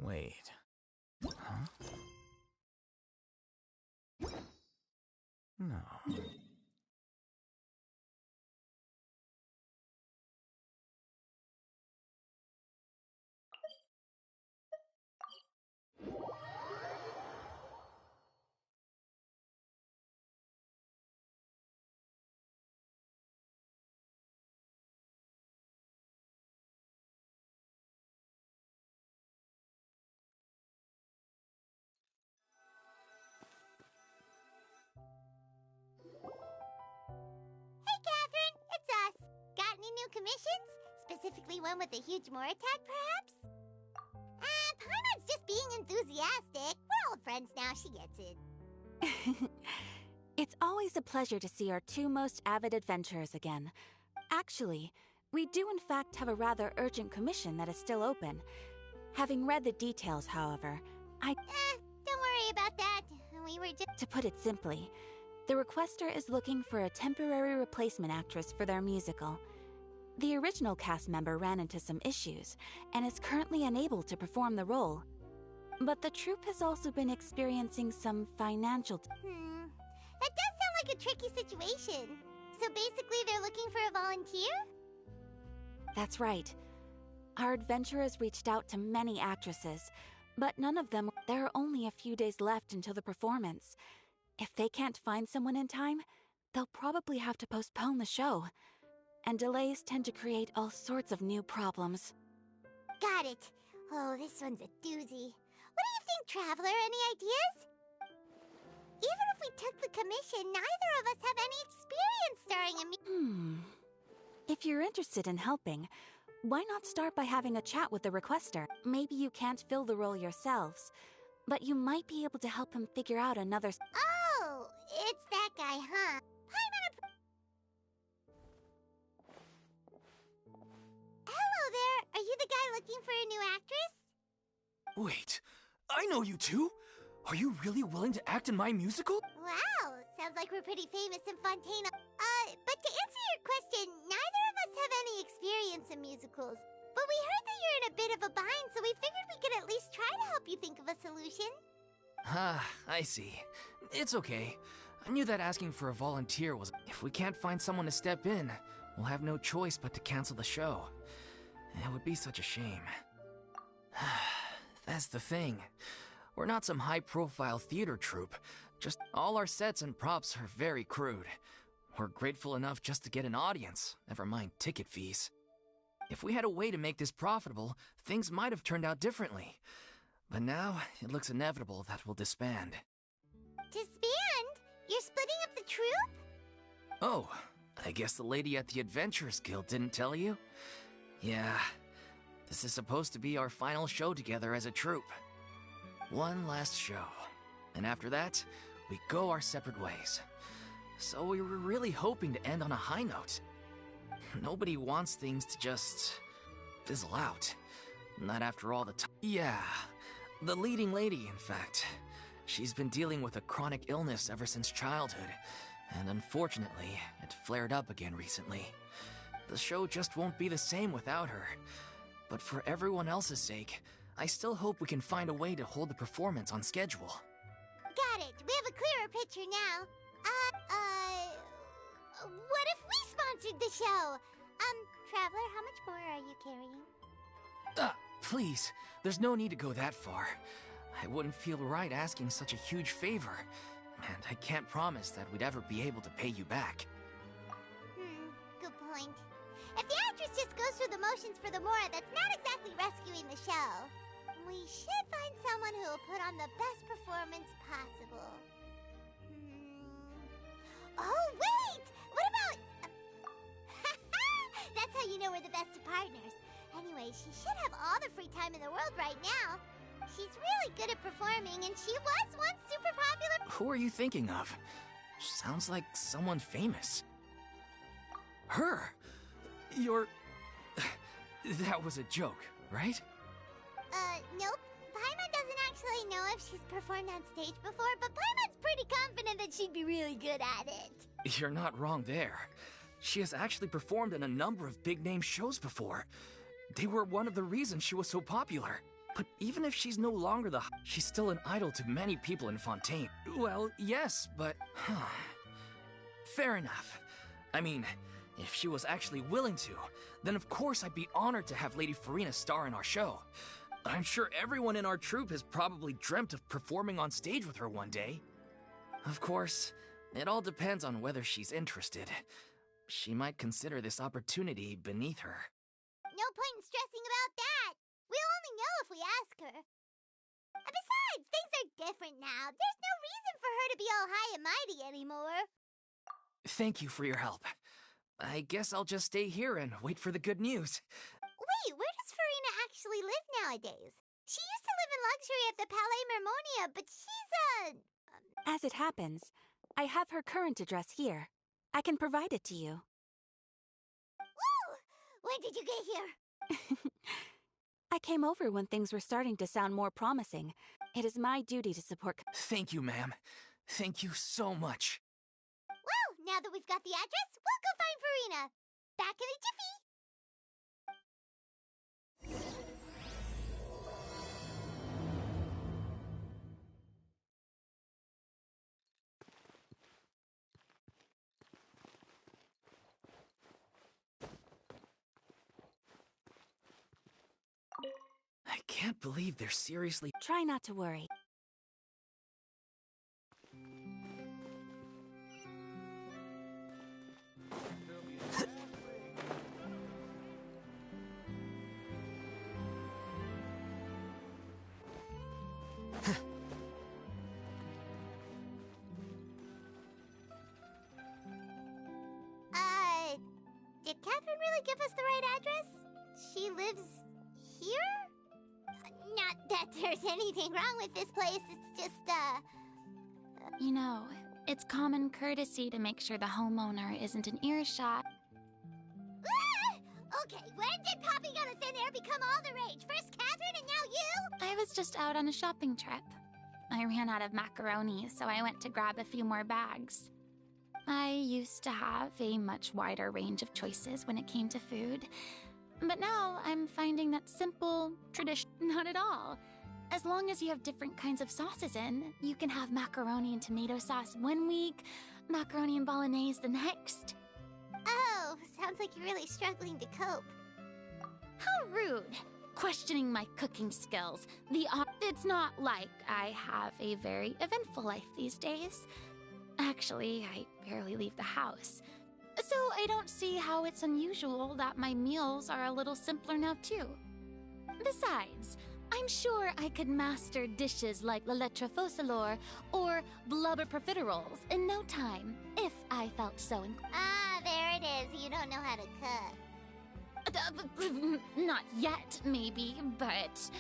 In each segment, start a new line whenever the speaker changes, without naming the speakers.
Wait. Huh? No.
Hey, Catherine, it's us. Got any new commissions? Specifically one with a huge more attack, perhaps? Paimon's just being enthusiastic. We're old friends now, she gets it.
It's always a pleasure to see our two most avid adventurers again. Actually, we do in fact have a rather urgent commission that is still open. Having read the details, however,
don't worry about that. We were just...
To put it simply, the requester is looking for a temporary replacement actress for their musical. The original cast member ran into some issues and is currently unable to perform the role. But the troupe has also been experiencing some financial...
That does sound like a tricky situation. So basically they're looking for a volunteer?
That's right. Our adventurers reached out to many actresses, but none of them... There are only a few days left until the performance. If they can't find someone in time, they'll probably have to postpone the show. And delays tend to create all sorts of new problems.
Got it. Oh, this one's a doozy. What do you think, Traveler? Any ideas? Even if we took the commission, neither of us have any experience starring in
If you're interested in helping, why not start by having a chat with the requester? Maybe you can't fill the role yourselves, but you might be able to help him figure out another...
Oh, it's that guy, huh? Hello there! Are you the guy looking for a new actress?
Wait, I know you two! Are you really willing to act in my musical?
Wow, sounds like we're pretty famous in Fontana. But to answer your question, neither of us have any experience in musicals. But we heard that you're in a bit of a bind, so we figured we could at least try to help you think of a solution.
Ah, I see. It's okay. I knew that asking for a volunteer was... If we can't find someone to step in, we'll have no choice but to cancel the show. It would be such a shame. That's the thing. We're not some high-profile theater troupe. Just all our sets and props are very crude. We're grateful enough just to get an audience, never mind ticket fees. If we had a way to make this profitable, things might have turned out differently. But now, it looks inevitable that we'll disband.
Disband? You're splitting up the troupe?
Oh, I guess the lady at the Adventurers Guild didn't tell you? Yeah, this is supposed to be our final show together as a troupe. One last show, and after that, we go our separate ways. So we were really hoping to end on a high note. Nobody wants things to just fizzle out. Not after all the time. Yeah, the leading lady, in fact. She's been dealing with a chronic illness ever since childhood, and unfortunately, it flared up again recently. The show just won't be the same without her. But for everyone else's sake, I still hope we can find a way to hold the performance on schedule.
Got it. We have a clearer picture now. What if we sponsored the show? Traveler, how much more are you carrying?
Please, there's no need to go that far. I wouldn't feel right asking such a huge favor, and I can't promise that we'd ever be able to pay you back.
Good point. If the actress just goes through the motions for the Mora, that's not exactly rescuing the show. We should find someone who will put on the best performance possible. Oh, wait! What about... That's how you know we're the best of partners. Anyway, she should have all the free time in the world right now. She's really good at performing, and she was once super popular.
Who are you thinking of? Sounds like someone famous. Her! You're... That was a joke, right?
Nope. Paimon doesn't actually know if she's performed on stage before, but Paimon's pretty confident that she'd be really good at it.
You're not wrong there. She has actually performed in a number of big-name shows before. They were one of the reasons she was so popular. But even if she's no longer she's still an idol to many people in Fontaine. Well, yes, but... Fair enough. I mean, if she was actually willing to, then of course I'd be honored to have Lady Furina star in our show. I'm sure everyone in our troupe has probably dreamt of performing on stage with her one day. Of course, it all depends on whether she's interested. She might consider this opportunity beneath her.
No point in stressing about that. We'll only know if we ask her. And besides, things are different now. There's no reason for her to be all high and mighty anymore.
Thank you for your help. I guess I'll just stay here and wait for the good news.
Wait, where does Furina actually live nowadays? She used to live in luxury at the Palais Mermonia, but she's
As it happens, I have her current address here. I can provide it to you.
Woo! When did you get here?
I came over when things were starting to sound more promising. It is my duty to support...
Thank you, ma'am. Thank you so much.
Well, now that we've got the address, we'll go find Furina. Back in a jiffy.
I can't believe they're seriously...
Try not to worry.
Did Catherine really give us the right address? She lives here? Not that there's anything wrong with this place, it's just,
You know, it's common courtesy to make sure the homeowner isn't in earshot.
Okay, when did popping out of thin air become all the rage? First Catherine and now you?
I was just out on a shopping trip. I ran out of macaroni, so I went to grab a few more bags. I used to have a much wider range of choices when it came to food, but now I'm finding that simple tradition not at all. As long as you have different kinds of sauces in, you can have macaroni and tomato sauce one week, macaroni and bolognese the next.
Oh, sounds like you're really struggling to cope.
How rude! Questioning my cooking skills. It's not like I have a very eventful life these days. Actually, I barely leave the house. So I don't see how it's unusual that my meals are a little simpler now too. Besides, I'm sure I could master dishes like la lettre focilor or blubber profiteroles in no time, if I felt so inclined.
Ah, there it is. You don't know how to cook.
Not yet, maybe, but...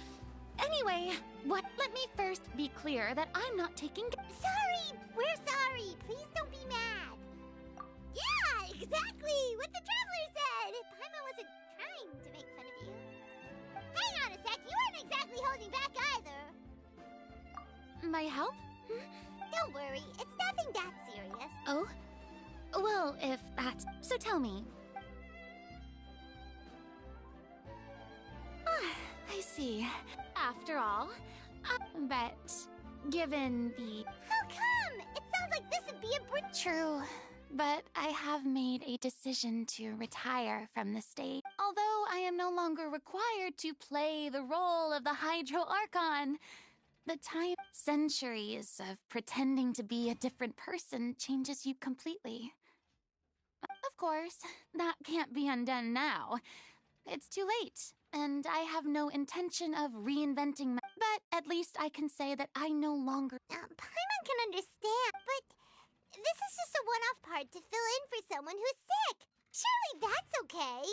Anyway, let me first be clear that I'm not taking...
Sorry! We're sorry! Please don't be mad! Yeah, exactly! What the Traveler said! Paimon wasn't trying to make fun of you. Hang on a sec, you weren't exactly holding back either.
My help?
Don't worry, it's nothing that serious.
Oh? Well, if that's... So tell me. I see. After all, but given the...
How come? It sounds like this would be a
True, but I have made a decision to retire from the stage. Although I am no longer required to play the role of the Hydro Archon, the time centuries of pretending to be a different person changes you completely. Of course, that can't be undone now. It's too late, and I have no intention of reinventing but at least I can say that I no longer...
Paimon can understand, but this is just a one-off part to fill in for someone who's sick. Surely that's okay.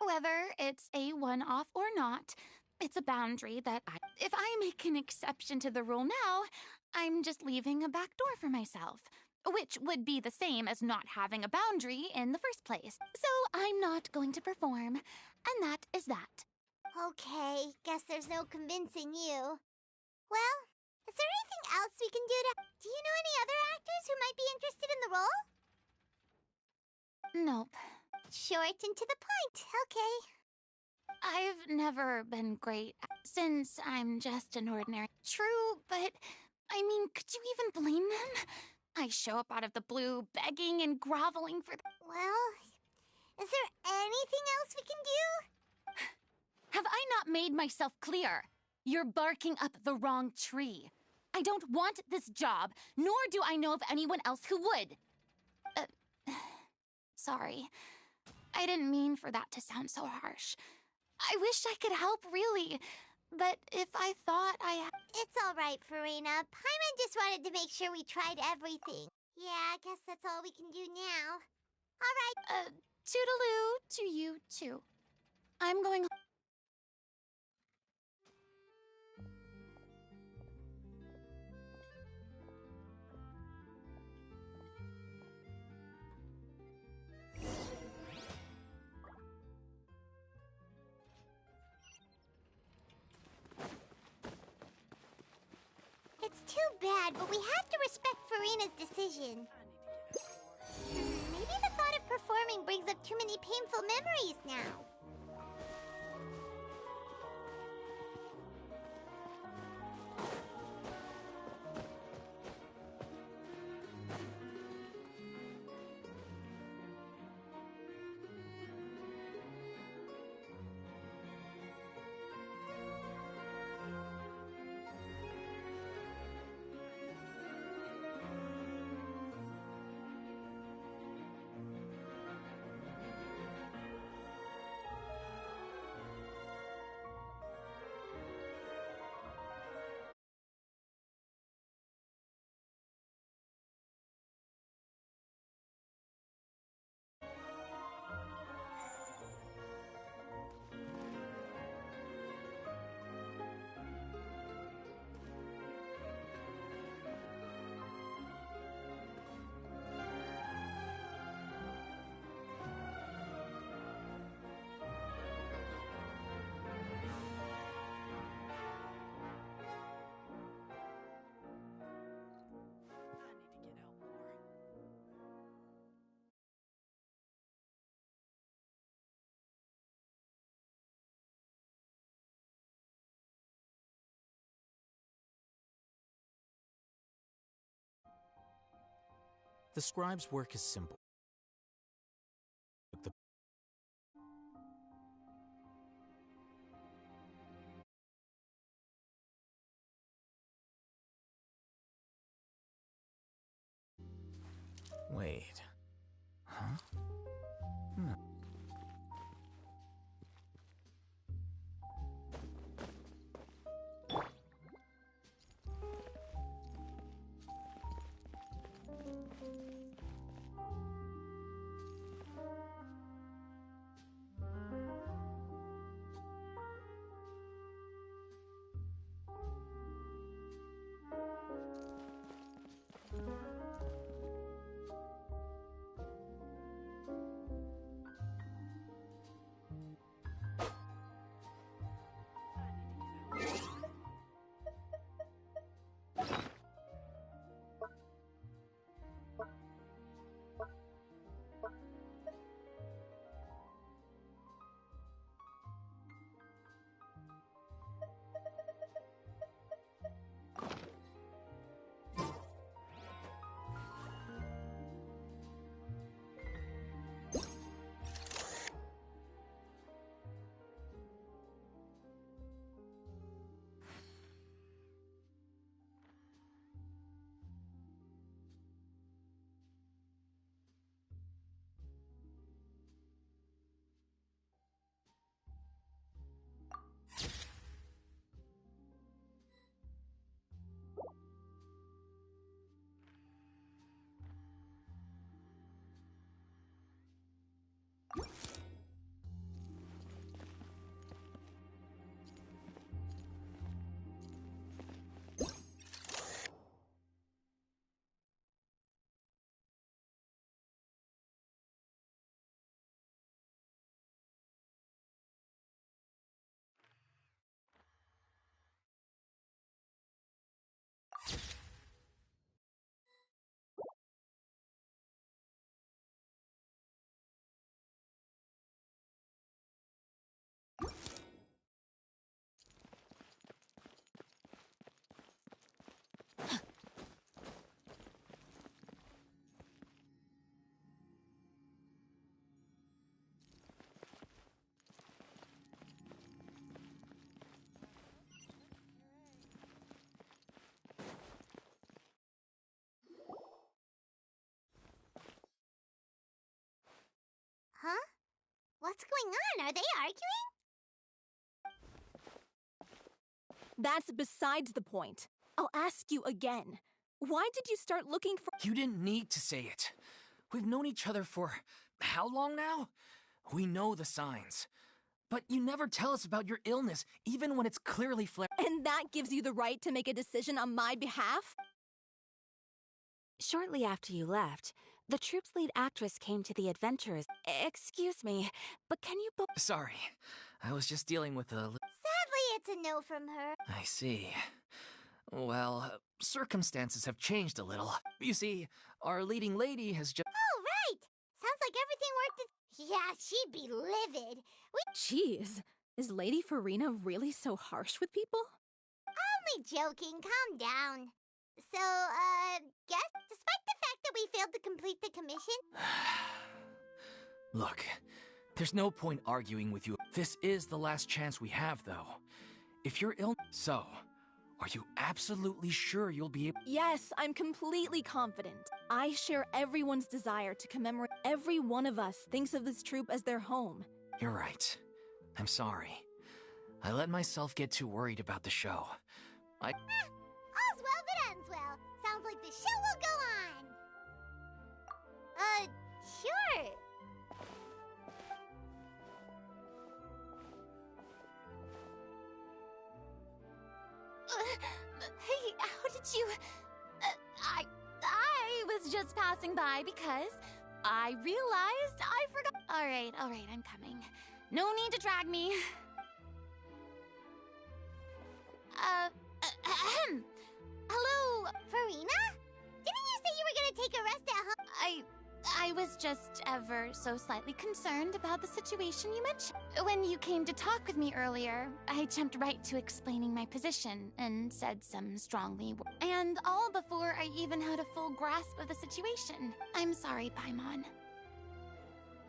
Whether it's a one-off or not, it's a boundary that if I make an exception to the rule now, I'm just leaving a back door for myself. Which would be the same as not having a boundary in the first place. So I'm not going to perform, and that is that.
Okay, guess there's no convincing you. Well, is there anything else we can do to... Do you know any other actors who might be interested in the role?
Nope.
Short and to the point, okay.
I've never been great since I'm just an ordinary. True, but I mean, could you even blame them? I show up out of the blue, begging and groveling for.
Well, is there anything else we can do?
Have I not made myself clear? You're barking up the wrong tree. I don't want this job, nor do I know of anyone else who would. Sorry. I didn't mean for that to sound so harsh. I wish I could help, really. But if I thought
It's all right, Furina. Paimon just wanted to make sure we tried everything. Yeah, I guess that's all we can do now. All right.
Toodaloo to you, too. I'm going.
It's too bad, but we have to respect Furina's decision. Maybe the thought of performing brings up too many painful memories now.
The scribe's work is simple. Wait. Huh? No.
going on? Are they arguing?
That's besides the point. I'll ask you again. Why did you start looking for—
You didn't need to say it. We've known each other for how long now? We know the signs. But you never tell us about your illness, even when it's clearly
And that gives you the right to make a decision on my behalf?
Shortly after you left, the troupe's lead actress came to the adventurers. Excuse me, but can you
Sorry, I was just dealing with a...
Sadly, it's a no from her.
I see. Well, circumstances have changed a little. You see, our leading lady has just...
Oh, right! Sounds like everything worked. Yeah, she'd be livid.
Jeez, is Lady Furina really so harsh with people?
Only joking, calm down. So, guess, despite the fact that we failed to complete the commission...
Look, there's no point arguing with you. This is the last chance we have, though. If you're ill... So, are you absolutely sure you'll be able...
Yes, I'm completely confident. I share everyone's desire to commemorate. Every one of us thinks of this troupe as their home.
You're right. I'm sorry. I let myself get too worried about the show.
All's well that ends well. Sounds like the show will go on. Sure.
Hey, how did you... I was just passing by because I realized I forgot... All right, I'm coming. No need to drag me. Hello?
Furina? Didn't you say you were gonna take a rest at home?
I was just ever so slightly concerned about the situation you mentioned. When you came to talk with me earlier, I jumped right to explaining my position and said some strongly and all before I even had a full grasp of the situation. I'm sorry, Paimon.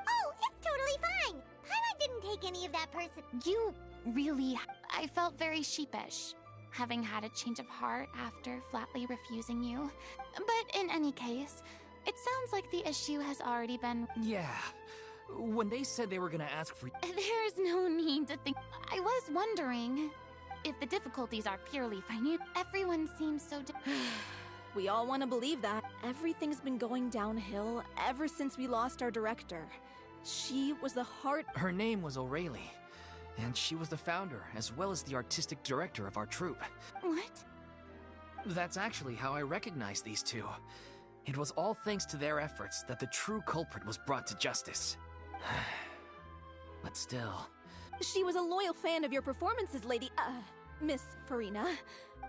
Oh, it's totally fine. Paimon didn't take any of that person.
You really... I felt very sheepish, having had a change of heart after flatly refusing you. But in any case... It sounds like the issue has already been...
Yeah. When they said they were gonna ask for...
There's no need to think... I was wondering if the difficulties are purely financial. Everyone seems so...
We all want to believe that. Everything's been going downhill ever since we lost our director. She was the heart...
Her name was O'Reilly, and she was the founder as well as the artistic director of our troupe.
What?
That's actually how I recognized these two. It was all thanks to their efforts that the true culprit was brought to justice. But still...
She was a loyal fan of your performances, Miss Furina.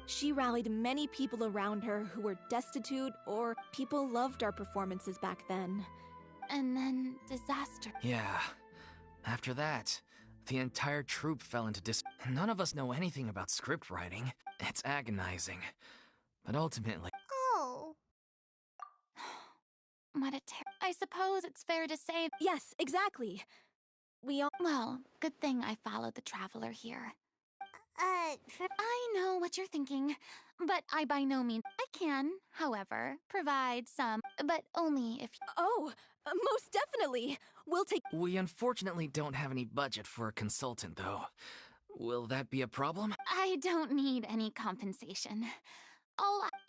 She rallied many people around her who were destitute or people loved our performances back then.
And then disaster.
Yeah. After that, the entire troupe fell into None of us know anything about script writing. It's agonizing. But ultimately...
Oh...
What a I suppose it's fair to say...
Yes, exactly. We all...
Well, good thing I followed the traveler here. I know what you're thinking, but I by no means... I can, however, provide some, but only if...
Oh, most definitely. We'll take...
We unfortunately don't have any budget for a consultant, though. Will that be a problem?
I don't need any compensation.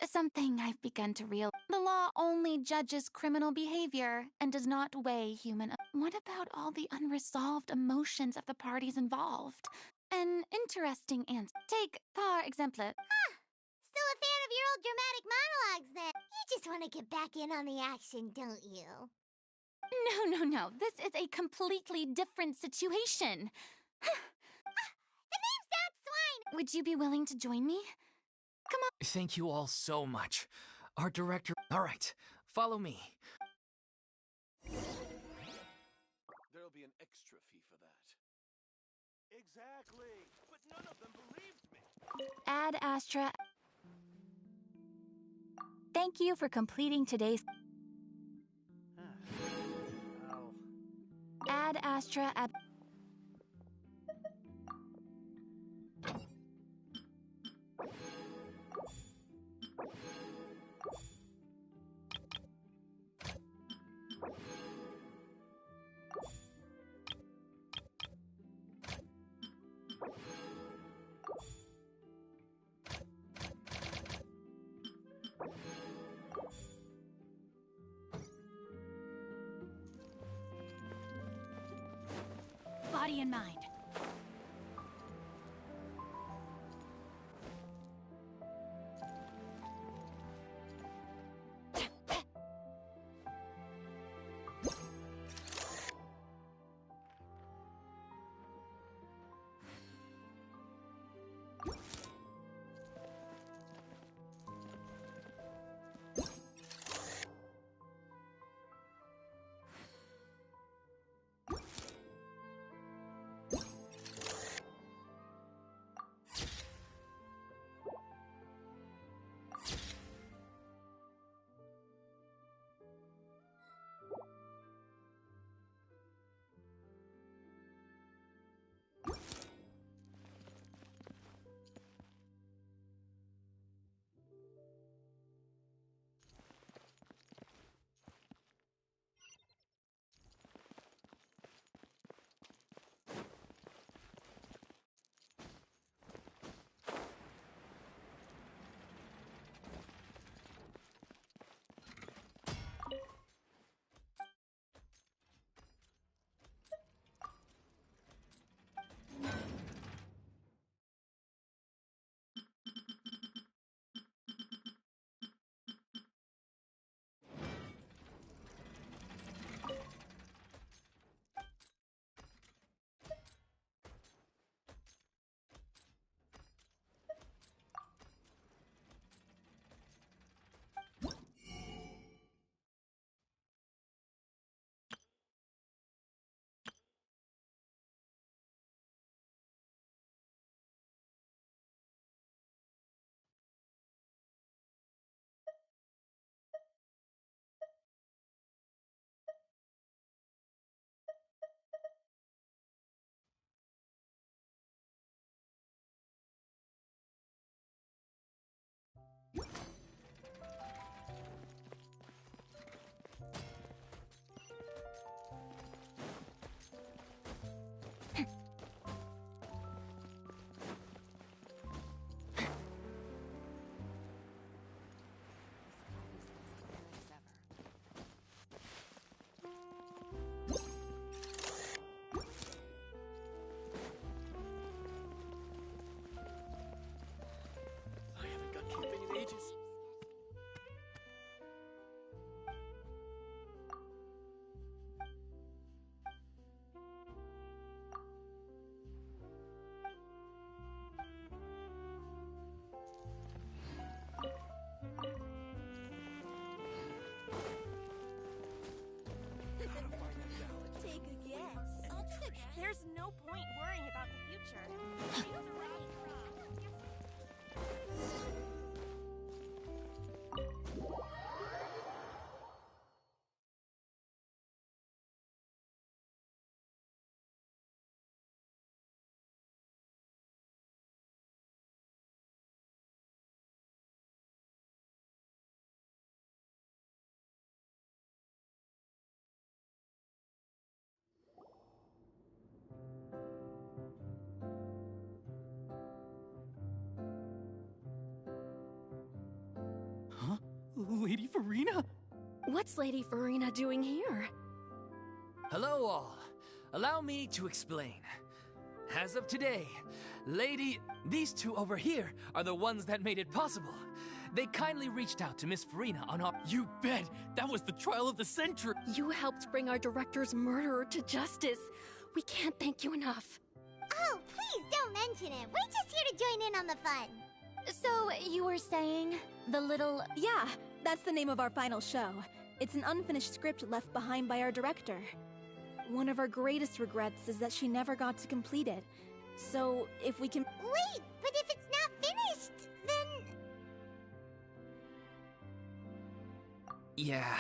Something I've begun to realize. The law only judges criminal behavior and does not weigh human... What about all the unresolved emotions of the parties involved? An interesting answer. Take, par exemple...
Still a fan of your old dramatic monologues, then. You just want to get back in on the action, don't you?
No. This is a completely different situation.
The name's that swine!
Would you be willing to join me? Come on.
Thank you all so much. Our director... All right, follow me.
There'll be an extra fee for that. Exactly, but none of them believed me.
Ad Astra... Thank you for completing today's... Ad Astra...
body and mind.
There's no point worrying about the future.
Huh? Lady Furina?
What's Lady Furina doing here?
Hello all. Allow me to explain. As of today, these two over here are the ones that made it possible. They kindly reached out to Miss Furina on our—
You bet! That was the trial of the century!
You helped bring our director's murderer to justice. We can't thank you enough.
Oh, please don't mention it. We're just here to join in on the fun.
So, you were saying the little...
Yeah, that's the name of our final show. It's an unfinished script left behind by our director. One of our greatest regrets is that she never got to complete it. So, if we can...
Wait, but if it's not finished, then...
Yeah,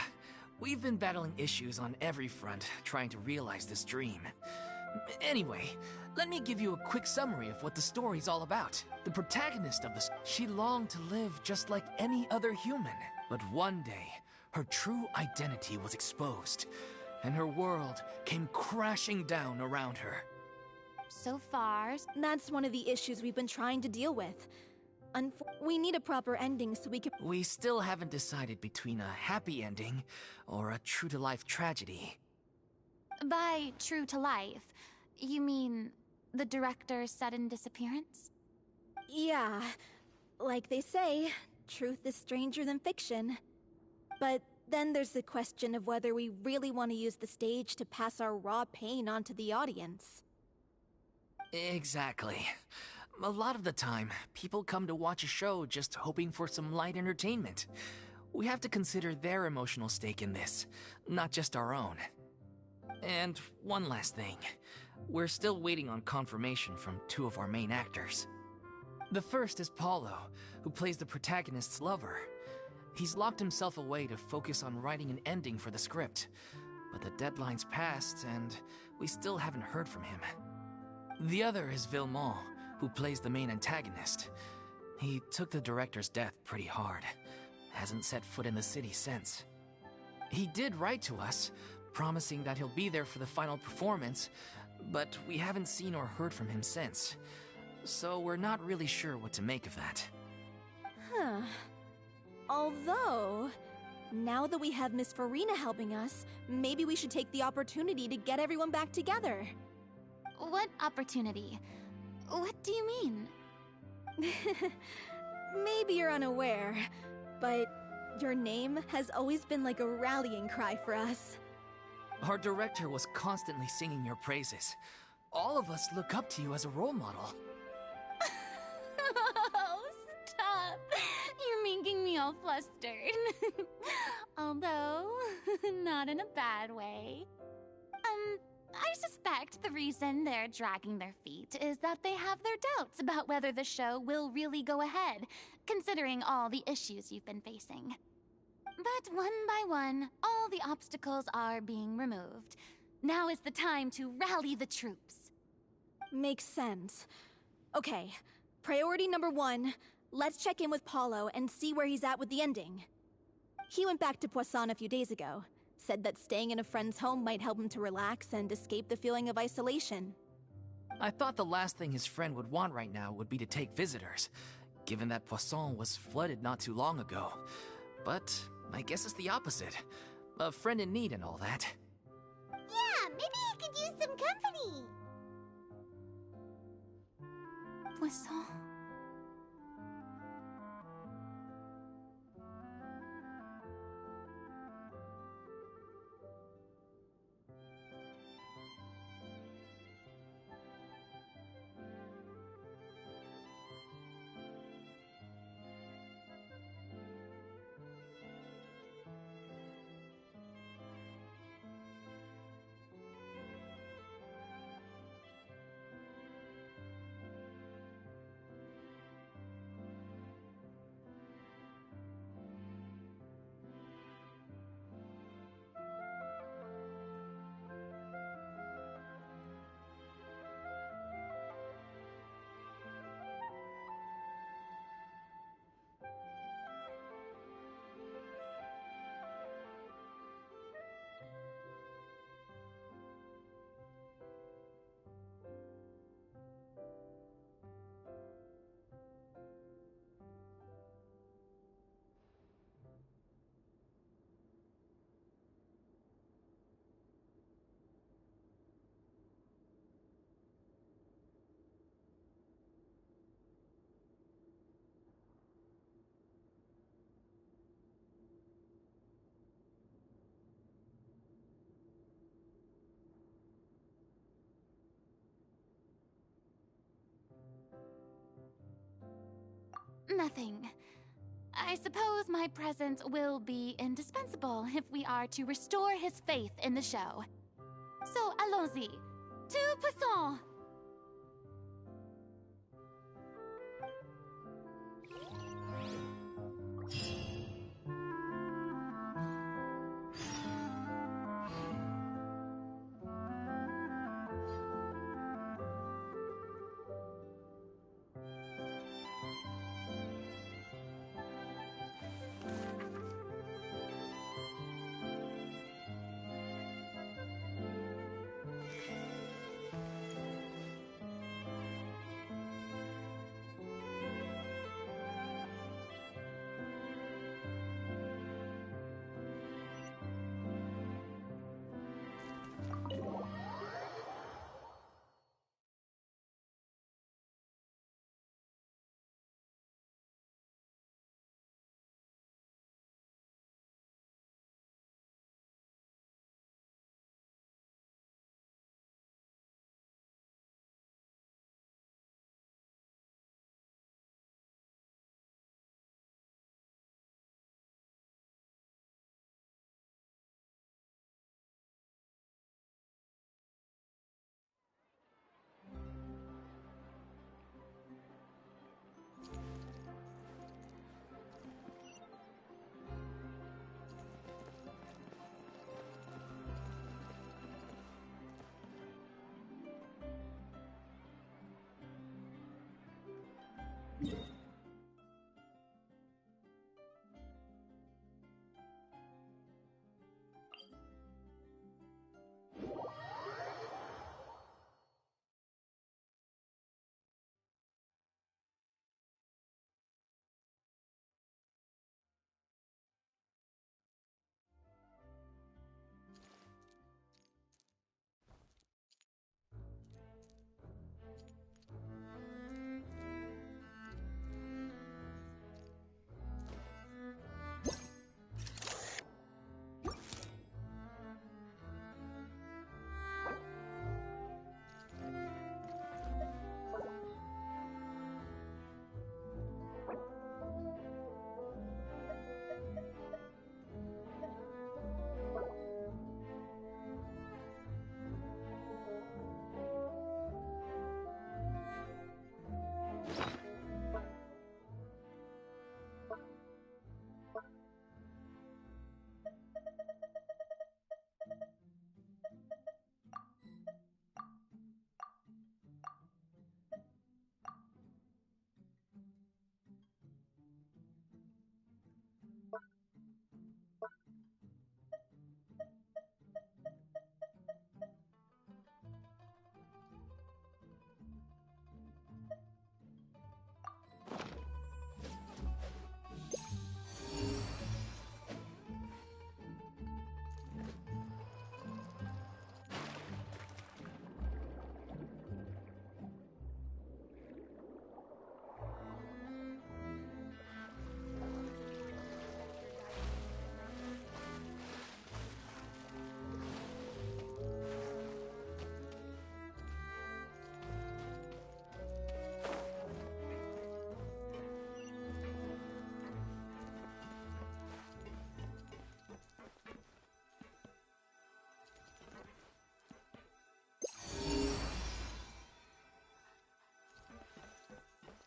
we've been battling issues on every front, trying to realize this dream. Anyway, let me give you a quick summary of what the story's all about. The protagonist of she longed to live just like any other human. But one day, her true identity was exposed, and her world came crashing down around her.
So far...
That's one of the issues we've been trying to deal with. We need a proper ending so we can...
We still haven't decided between a happy ending or a true-to-life tragedy.
By true to life, You mean the director's sudden disappearance?
Yeah, like they say, truth is stranger than fiction. But then there's the question of whether we really want to use the stage to pass our raw pain onto the audience.
Exactly. A lot of the time, people come to watch a show just hoping for some light entertainment. We have to consider their emotional stake in this, not just our own. And one last thing. We're still waiting on confirmation from two of our main actors. The first is Paulo, who plays the protagonist's lover. He's locked himself away to focus on writing an ending for the script, but the deadline's passed and we still haven't heard from him. The other is Villemont, who plays the main antagonist. He took the director's death pretty hard. Hasn't set foot in the city since. He did write to us, promising that he'll be there for the final performance, but we haven't seen or heard from him since. So we're not really sure what to make of that.
Huh. Although, now that we have Miss Furina helping us, maybe we should take the opportunity to get everyone back together.
What opportunity? What do you mean?
Maybe you're unaware, but your name has always been like a rallying cry for us.
Our director was constantly singing your praises. All of us look up to you as a role model.
Oh, stop! You're making me all flustered. Although, not in a bad way. I suspect the reason they're dragging their feet is that they have their doubts about whether the show will really go ahead, considering all the issues you've been facing. But one by one, all the obstacles are being removed. Now is the time to rally the troops.
Makes sense. Okay, priority number 1, let's check in with Paulo and see where he's at with the ending. He went back to Poisson a few days ago. Said that staying in a friend's home might help him to relax and escape the feeling of isolation.
I thought the last thing his friend would want right now would be to take visitors, given that Poisson was flooded not too long ago. But I guess it's the opposite. A friend in need and all that.
Yeah, maybe he could use some company.
Poisson. Nothing. I suppose my presence will be indispensable if we are to restore his faith in the show. So, allons-y. To Poisson!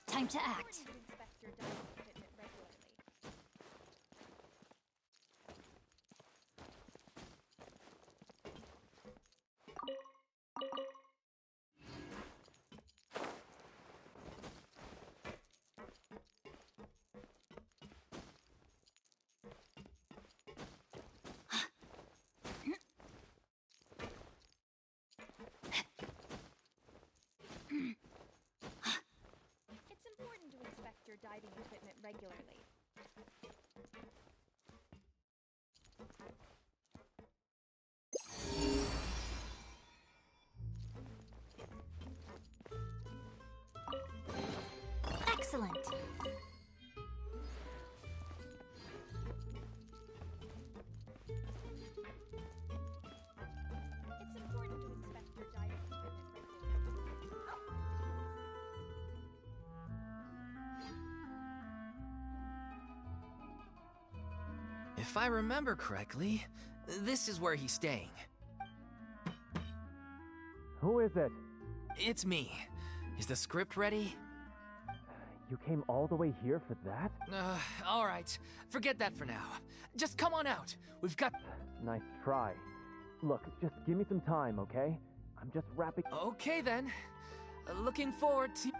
Time to act.
It's important to inspect your diving equipment regularly.
Excellent.
It's important to inspect your diving equipment regularly.
If I remember correctly, this is where he's staying.
Who is it?
It's me. Is the script ready?
You came all the way here for that?
All right. Forget that for now. Just come on out. We've got...
Nice try. Look, just give me some time, okay? I'm just wrapping...
Okay, then. Looking forward to...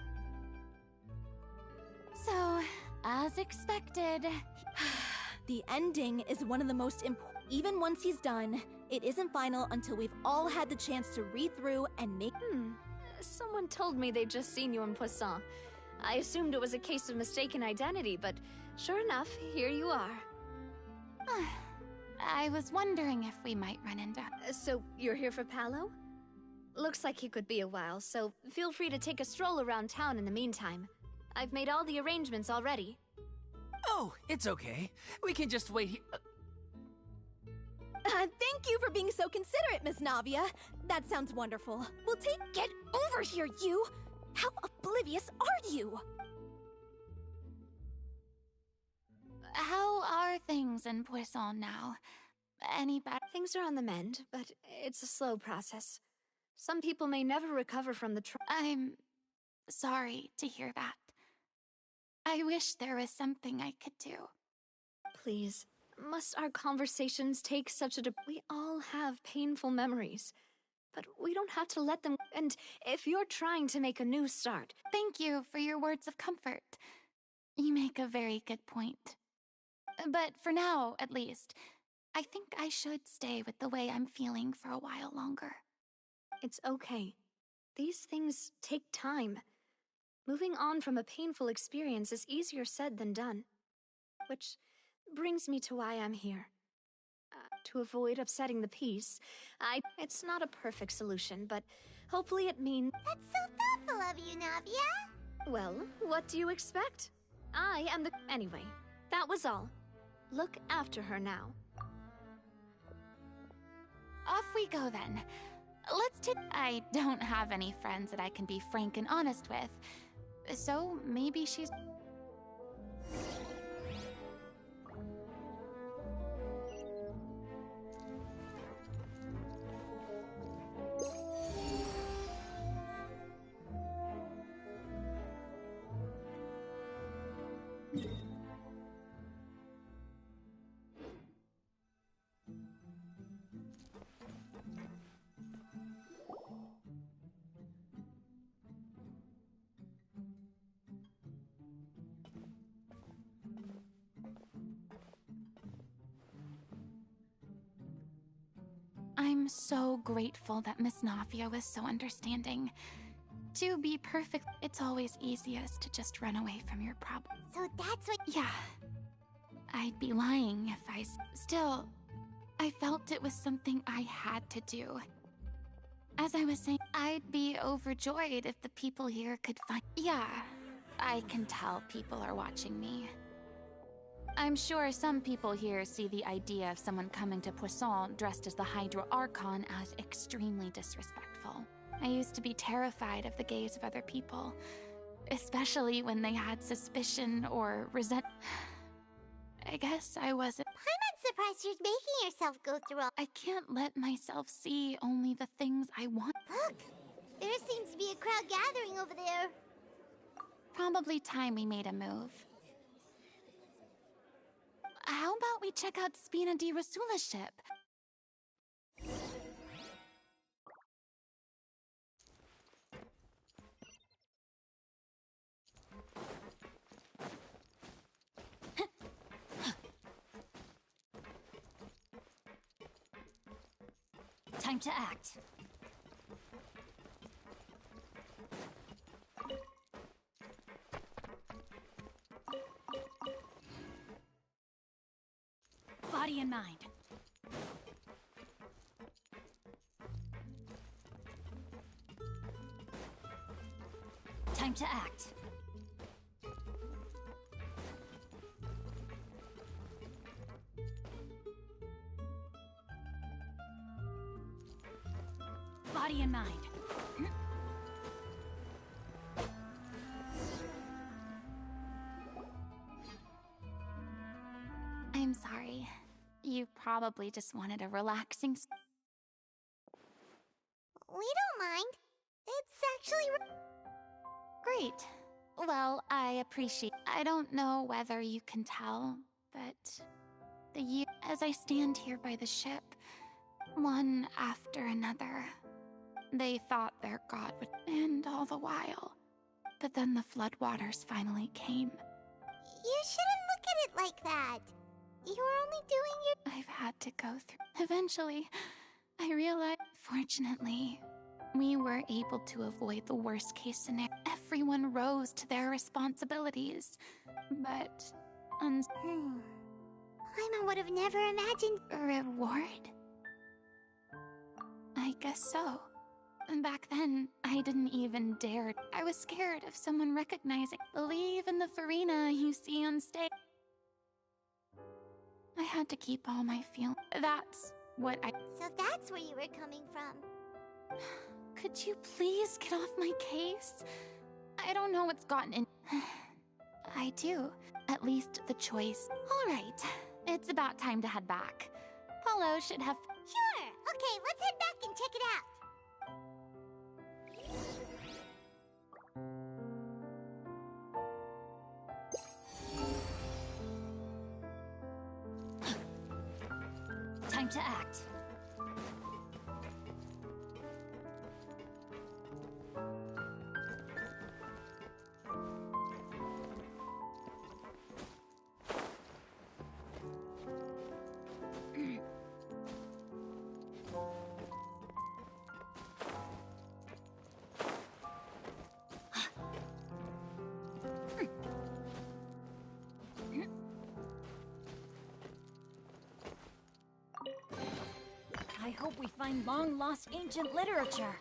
So, as expected.
The ending is one of the most important. Even once he's done, it isn't final until we've all had the chance to read through and make...
Someone told me they'd just seen you in Poisson. I assumed it was a case of mistaken identity, but sure enough, here you are.
I was wondering if we might run into...
So, you're here for Paolo? Looks like he could be a while, so feel free to take a stroll around town in the meantime. I've made all the arrangements already.
Oh, it's okay. We can just wait here.
Thank you for being so considerate, Miss Navia. That sounds wonderful. We'll take... Get over here, you! How oblivious are you?
How are things in Poisson now? Any better?
Things are on the mend, but it's a slow process. Some people may never recover from the
I'm sorry to hear that. I wish there was something I could do.
Please, must our conversations take such a... We all have painful memories. But we don't have to let them. And if you're trying to make a new start.
Thank you for your words of comfort. You make a very good point. But for now, at least, I think I should stay with the way I'm feeling for a while longer.
It's okay. These things take time. Moving on from a painful experience is easier said than done. Which brings me to why I'm here. To avoid upsetting the peace, It's not a perfect solution, but hopefully it means...
That's so thoughtful of you, Navia.
Well, what do you expect? I am the... Anyway, that was all. Look after her now.
Off we go then. I don't have any friends that I can be frank and honest with. So maybe she's... I'm so grateful that Miss Navia was so understanding. To be perfect, it's always easiest to just run away from your problem.
So that's what...
Yeah. I'd be lying if Still, I felt it was something I had to do. As I was saying, I'd be overjoyed if the people here could find... Yeah, I can tell people are watching me. I'm sure some people here see the idea of someone coming to Poisson dressed as the Hydro Archon as extremely disrespectful. I used to be terrified of the gaze of other people, especially when they had suspicion or I guess I wasn't.
I'm not surprised you're making yourself go through all...
I can't let myself see only the things I want.
Look! There seems to be a crowd gathering over there.
Probably time we made a move. How about we check out Spina di Rasula's ship?
Time to act. Body and mind. Time to act. Body and mind.
I'm sorry. You probably just wanted a relaxing...
We don't mind. It's actually...
Great. Well, I appreciate... I don't know whether you can tell, but... As I stand here by the ship, one after another, they thought their god would end all the while. But then the floodwaters finally came.
You shouldn't look at it like that. You were only doing your...
I've had to go through... Eventually, I realized... Fortunately, we were able to avoid the worst case scenario. Everyone rose to their responsibilities. But...
Paimon would have never imagined...
A reward? I guess so. Back then, I didn't even dare. I was scared of someone recognizing. Believe in the Furina you see on stage. I had to keep all my feelings. That's what I...
So that's where you were coming from.
Could you please get off my case? I don't know what's gotten in... I do. At least the choice. All right. It's about time to head back. Paulo should have...
Sure! Okay, let's head back and check it out.
Time to act. hope we find long-lost ancient literature.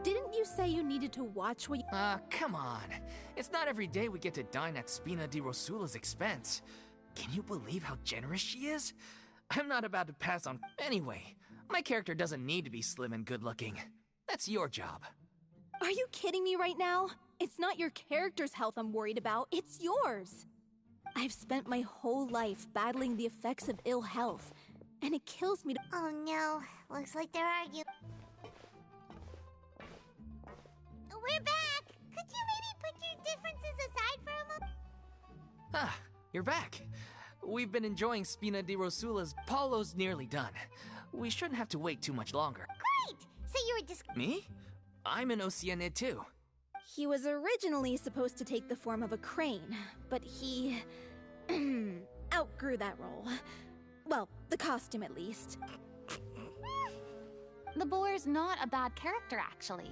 Didn't you say you needed to watch what you—
Come on. It's not every day we get to dine at Spina di Rosula's expense. Can you believe how generous she is? I'm not about to pass on. Anyway, my character doesn't need to be slim and good-looking. That's your job.
Are you kidding me right now? It's not your character's health I'm worried about, it's yours. I've spent my whole life battling the effects of ill health, and it kills me to—
Oh no, looks like they're arguing. We're back! Could you maybe put your differences aside for a moment?
Ah, you're back. We've been enjoying Spina di Rosula's. Paulo's nearly done. We shouldn't have to wait too much longer.
Great! So you were just—
Me? I'm an Oceanid too.
He was originally supposed to take the form of a crane, but he outgrew that role. Well, the costume at least.
The boar's not a bad character, actually.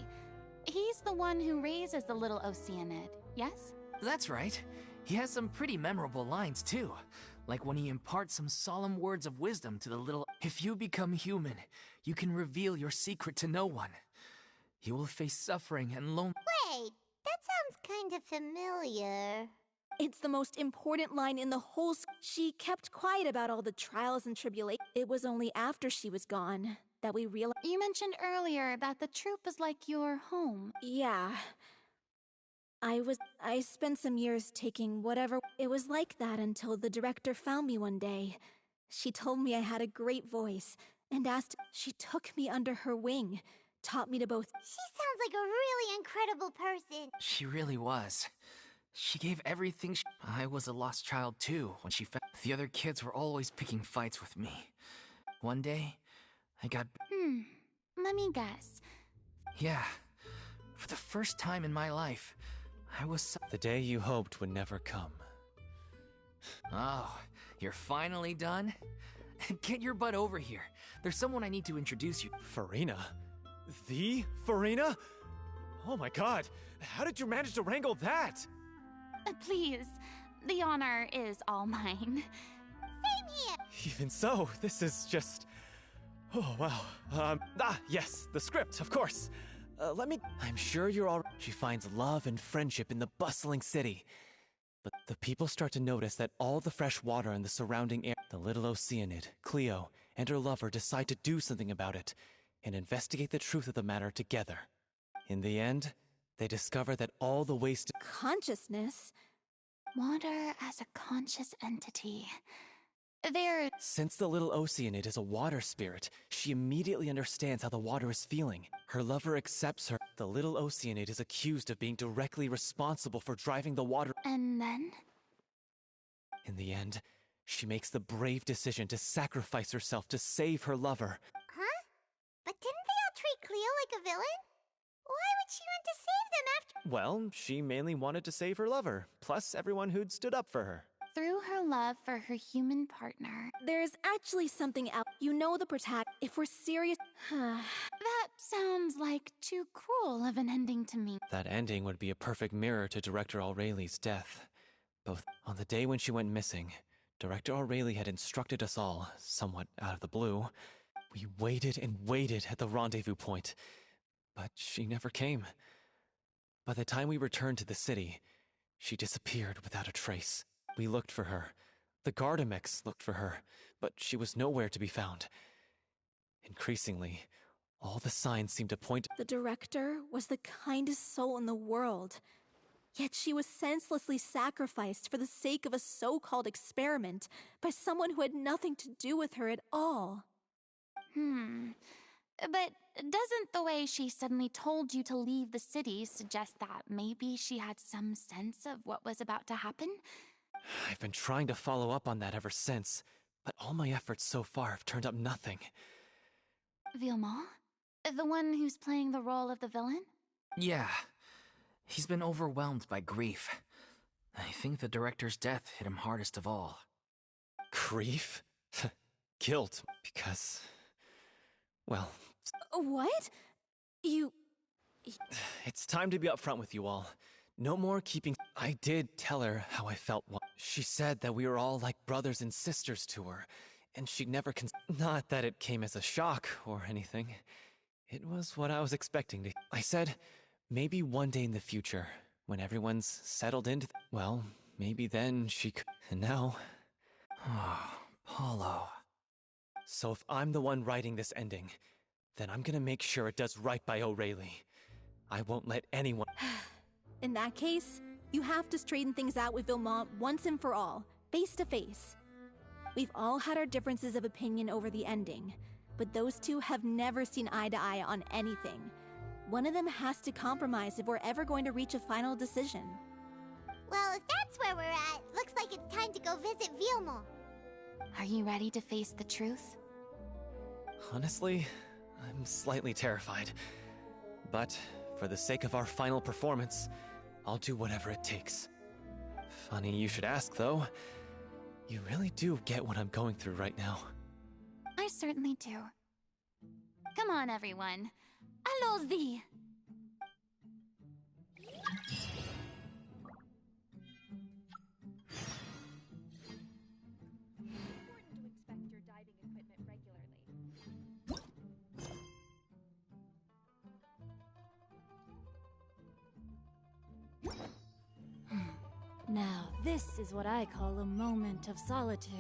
He's the one who raises the little Oceanid, yes?
That's right. He has some pretty memorable lines too. Like when he imparts some solemn words of wisdom to the little— If you become human, you can reveal your secret to no one. You will face suffering and loneliness.
Wait, that sounds kind of familiar.
It's the most important line in the whole She kept quiet about all the trials and tribulations. It was only after she was gone that we realized—
You mentioned earlier that the troupe is like your home.
Yeah. I spent some years taking whatever— It was like that until the director found me one day. She told me I had a great voice, and asked— She took me under her wing, taught me to both—
She sounds like a really incredible person.
She really was. She gave everything I was a lost child too when she found— The other kids were always picking fights with me. One day, I got—
Let me guess.
Yeah. For the first time in my life, I was
The day you hoped would never come.
Oh, you're finally done? Get your butt over here. There's someone I need to introduce you.
Furina? The Furina? Oh my god, how did you manage to wrangle that?
Please, the honor is all mine.
Same here!
Even so, this is just... Oh, wow. Yes, the script, of course. I'm sure you're all... She finds love and friendship in the bustling city. But the people start to notice that all the fresh water in the surrounding air... The little Oceanid, Cleo, and her lover decide to do something about it, and investigate the truth of the matter together. In the end, they discover that all the waste...
Consciousness?
Water as a conscious entity. There...
Since the little Oceanid is a water spirit, she immediately understands how the water is feeling. Her lover accepts her. The little Oceanid is accused of being directly responsible for driving the water.
And then?
In the end, she makes the brave decision to sacrifice herself to save her lover.
Huh? But didn't they all treat Cleo like a villain? Why would she want to save them after—
Well, she mainly wanted to save her lover, plus everyone who'd stood up for her.
Through her love for her human partner.
There's actually something else. You know the protagonist. If we're serious—
That sounds like too cruel of an ending to me.
That ending would be a perfect mirror to Director Aureli's death. Both on the day when she went missing, Director Aureli had instructed us all, somewhat out of the blue. We waited and waited at the rendezvous point, but she never came. By the time we returned to the city, she disappeared without a trace. We looked for her. The Gardamex looked for her, but she was nowhere to be found. Increasingly, all the signs seemed to point—
The director was the kindest soul in the world. Yet she was senselessly sacrificed for the sake of a so-called experiment by someone who had nothing to do with her at all.
But doesn't the way she suddenly told you to leave the city suggest that maybe she had some sense of what was about to happen?
I've been trying to follow up on that ever since, but all my efforts so far have turned up nothing.
Villemont? The one who's playing the role of the villain?
Yeah. He's been overwhelmed by grief. I think the director's death hit him hardest of all.
Grief? Guilt, because... well...
What?
It's time to be upfront with you all. No more keeping... I did tell her how I felt. She said that we were all like brothers and sisters to her, and she'd never not that it came as a shock or anything. It was what I was expecting to... I said, maybe one day in the future, when everyone's settled into... well, maybe then she could... And now...
Oh, Paulo.
So if I'm the one writing this ending, then I'm gonna make sure it does right by O'Reilly. I won't let anyone...
In that case, you have to straighten things out with Villemont once and for all, face to face. We've all had our differences of opinion over the ending, but those two have never seen eye to eye on anything. One of them has to compromise if we're ever going to reach a final decision.
Well, if that's where we're at, looks like it's time to go visit Villemont.
Are you ready to face the truth?
Honestly, I'm slightly terrified. But for the sake of our final performance, I'll do whatever it takes. Funny you should ask, though. You really do get what I'm going through right now.
I certainly do. Come on, everyone. Allons-y!
Now, this is what I call a moment of solitude.